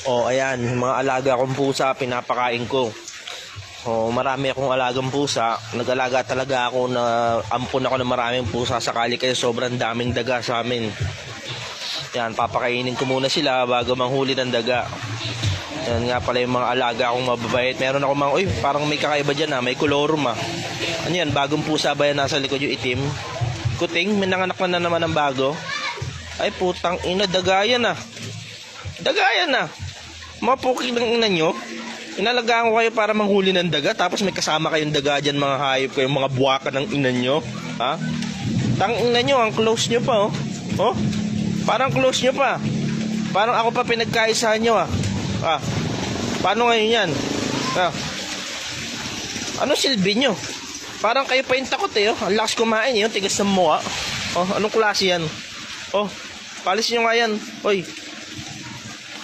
O ayan, yung mga alaga kong pusa, pinapakain ko. O marami akong alagang pusa. Nag-alaga talaga ako na ampon ako ng maraming pusa sakali kasi sobrang daming daga sa amin. Yan, papakainin ko muna sila bago manghuli ng daga. Yan nga pala yung mga alaga akong mababait. Meron ako mga, uy, parang may kakaiba dyan may kolorum Ano yan, bagong pusa ba yan nasa likod yung itim? Kuting, may nanganak na naman ng bago. Ay putang ina, dagayan Dagayan Mapuki ng ina nyo. Inalagaan ko kayo para manghuli ng daga. Tapos may kasama kayong daga dyan, mga hayop kayo, mga buwaka ng ina nyo. Ha? Tang ina nyo, ang close nyo pa parang close nyo pa. Parang ako pa pinagkaisahan nyo paano ngayon yan? Ano silbi nyo? Parang kayo pa yung takot Ang lakas kumain tigas ng mukha. Anong klase yan? Palis nyo nga yan. Hoy,